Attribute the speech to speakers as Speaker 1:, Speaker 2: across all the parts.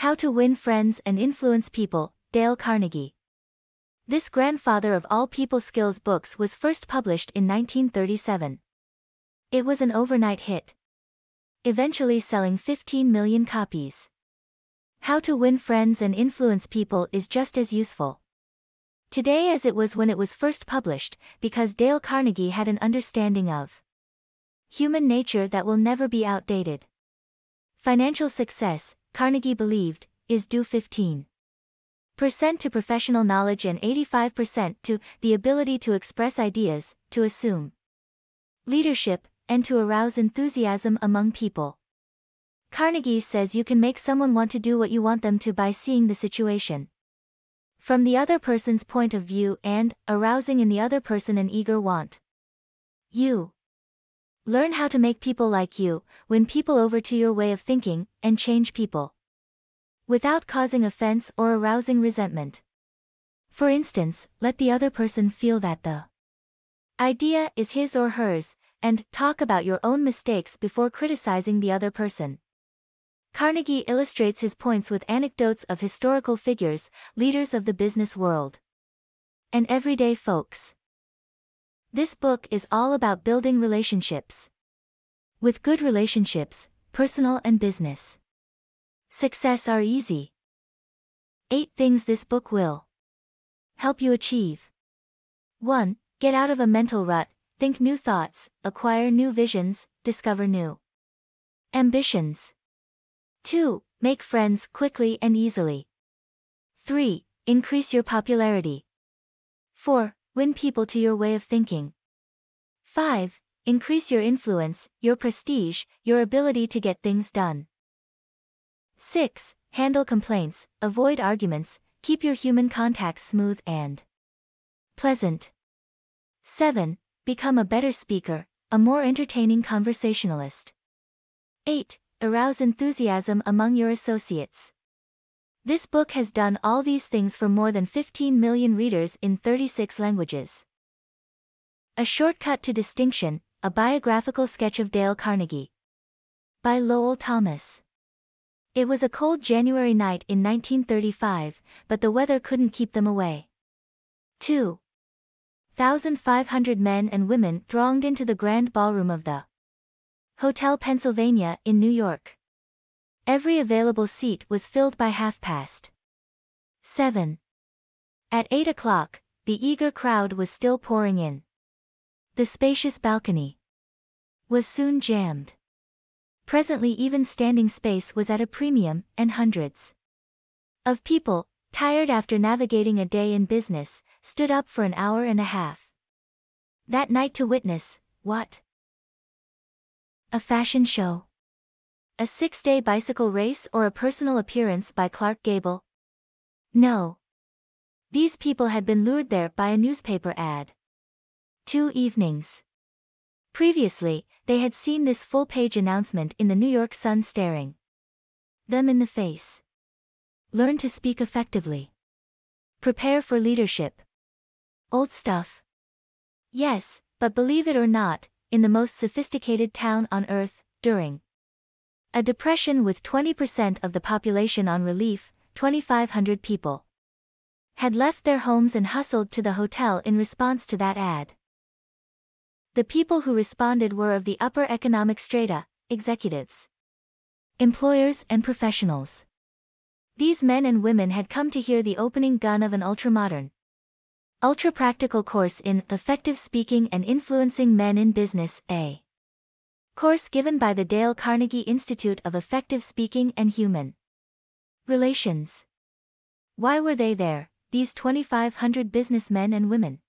Speaker 1: How to Win Friends and Influence People, Dale Carnegie. This grandfather of all people skills books was first published in 1937. It was an overnight hit, eventually selling 15 million copies. How to Win Friends and Influence People is just as useful today as it was when it was first published, because Dale Carnegie had an understanding of human nature that will never be outdated. Financial success, Carnegie believed, is due 15% to professional knowledge and 85% to the ability to express ideas, to assume leadership, and to arouse enthusiasm among people. Carnegie says you can make someone want to do what you want them to by seeing the situation from the other person's point of view and arousing in the other person an eager want. You learn how to make people like you, win people over to your way of thinking, and change people without causing offense or arousing resentment. For instance, let the other person feel that the idea is his or hers, and talk about your own mistakes before criticizing the other person. Carnegie illustrates his points with anecdotes of historical figures, leaders of the business world, and everyday folks. This book is all about building relationships. With good relationships, personal and business success are easy. 8 things this book will help you achieve. 1. Get out of a mental rut, think new thoughts, acquire new visions, discover new ambitions. 2. Make friends quickly and easily. 3. Increase your popularity. 4. Win people to your way of thinking. 5. Increase your influence, your prestige, your ability to get things done. 6. Handle complaints, avoid arguments, keep your human contacts smooth and pleasant. 7. Become a better speaker, a more entertaining conversationalist. 8. Arouse enthusiasm among your associates. This book has done all these things for more than 15 million readers in 36 languages. A Shortcut to Distinction, a biographical sketch of Dale Carnegie. By Lowell Thomas. It was a cold January night in 1935, but the weather couldn't keep them away. 2,500 men and women thronged into the grand ballroom of the Hotel Pennsylvania in New York. Every available seat was filled by 7:30. At 8 o'clock, the eager crowd was still pouring in. The spacious balcony was soon jammed. Presently even standing space was at a premium, and hundreds of people, tired after navigating a day in business, stood up for an hour and a half that night to witness, what? A fashion show? A 6-day bicycle race or a personal appearance by Clark Gable? No. These people had been lured there by a newspaper ad. 2 evenings previously, they had seen this full-page announcement in the New York Sun staring them in the face. Learn to speak effectively. Prepare for leadership. Old stuff. Yes, but believe it or not, in the most sophisticated town on earth, during a depression with 20% of the population on relief, 2,500 people had left their homes and hustled to the hotel in response to that ad. The people who responded were of the upper economic strata, executives, employers and professionals. These men and women had come to hear the opening gun of an ultramodern, ultra-practical course in Effective Speaking and Influencing Men in Business, a course given by the Dale Carnegie Institute of Effective Speaking and Human Relations. Why were they there, these 2,500 businessmen and women?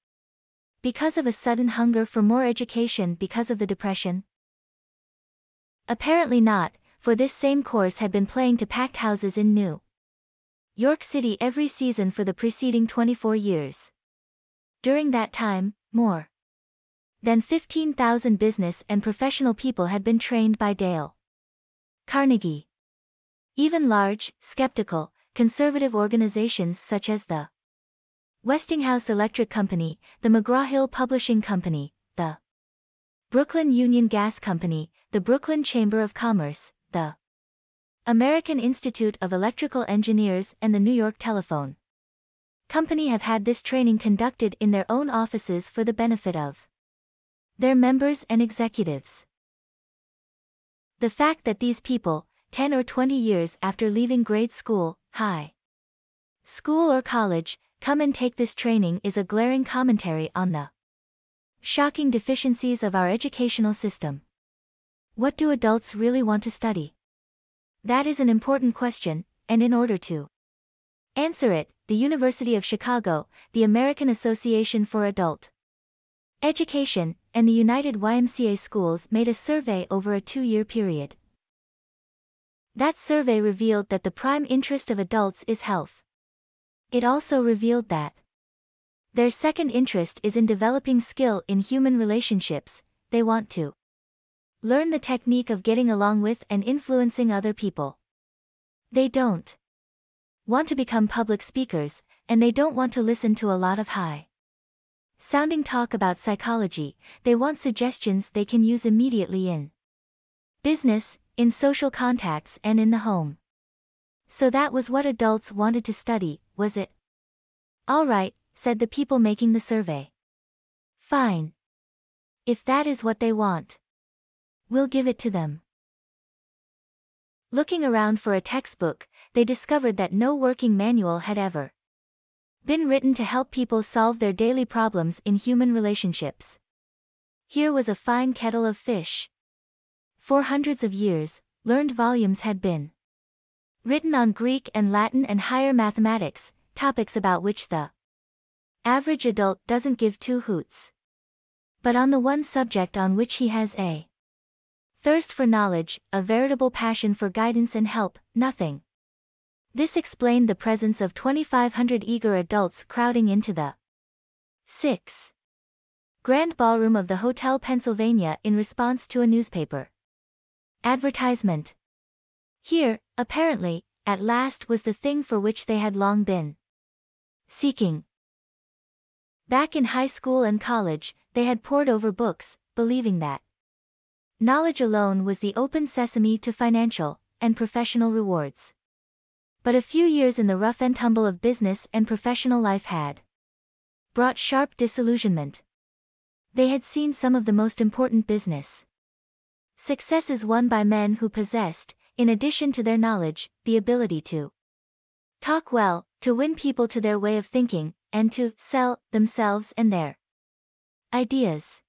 Speaker 1: Because of a sudden hunger for more education because of the Depression? Apparently not, for this same course had been playing to packed houses in New York City every season for the preceding 24 years. During that time, more than 15,000 business and professional people had been trained by Dale Carnegie. Even large, skeptical, conservative organizations such as the Westinghouse Electric Company, the McGraw-Hill Publishing Company, the Brooklyn Union Gas Company, the Brooklyn Chamber of Commerce, the American Institute of Electrical Engineers and the New York Telephone Company have had this training conducted in their own offices for the benefit of their members and executives. The fact that these people, 10 or 20 years after leaving grade school, high school or college, come and take this training is a glaring commentary on the shocking deficiencies of our educational system. What do adults really want to study? That is an important question, and in order to answer it, the University of Chicago, the American Association for Adult Education, and the United YMCA Schools made a survey over a 2-year period. That survey revealed that the prime interest of adults is health. It also revealed that their second interest is in developing skill in human relationships. They want to learn the technique of getting along with and influencing other people. They don't want to become public speakers, and they don't want to listen to a lot of high-sounding talk about psychology. They want suggestions they can use immediately in business, in social contacts, and in the home. So that was what adults wanted to study, was it? All right, said the people making the survey. Fine. If that is what they want, we'll give it to them. Looking around for a textbook, they discovered that no working manual had ever been written to help people solve their daily problems in human relationships. Here was a fine kettle of fish. For hundreds of years, learned volumes had been written on Greek and Latin and higher mathematics, topics about which the average adult doesn't give two hoots. But on the one subject on which he has a thirst for knowledge, a veritable passion for guidance and help, nothing. This explained the presence of 2,500 eager adults crowding into the 6 Grand Ballroom of the Hotel Pennsylvania in response to a newspaper advertisement. Here, apparently, at last was the thing for which they had long been seeking. Back in high school and college, they had pored over books, believing that knowledge alone was the open sesame to financial and professional rewards. But a few years in the rough and tumble of business and professional life had brought sharp disillusionment. They had seen some of the most important business successes won by men who possessed, in addition to their knowledge, the ability to talk well, to win people to their way of thinking, and to sell themselves and their ideas.